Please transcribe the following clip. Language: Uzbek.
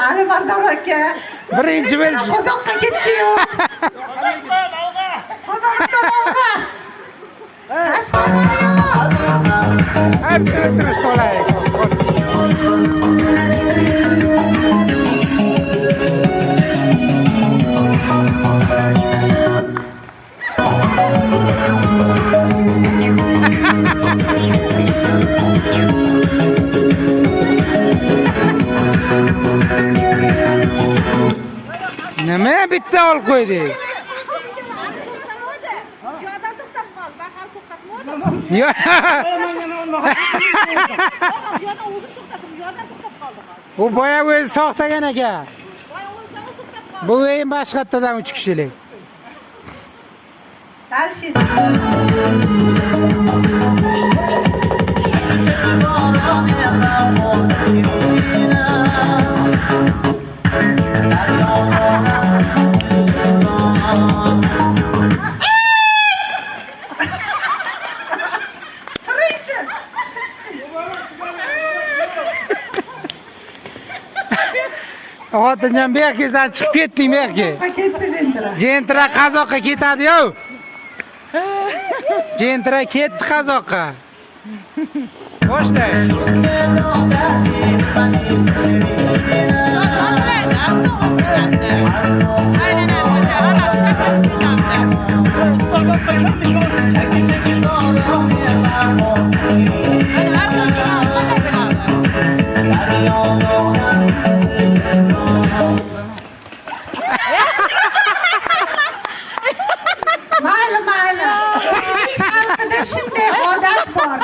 Ali Bardam aka. Birinchi bo'lib. Qozoqqa ketdi-yu. Qozoqdan oldi. Hadi o'tirish solay. Nima bitta olib qo'ydi? Yo. Bu boya o'zi to'xtagan ekan. Bu o'yin boshqa yerdan 3 kishilik. Dalshid. Xotinjam bu yerga chiqib ketding bu yerga. Ketdi Jentira. Jentira qazoqqa ketadi-yu. Jentira ketdi qazoqqa. Boshlaymiz. Mayli. Xalqida shunday odam bor.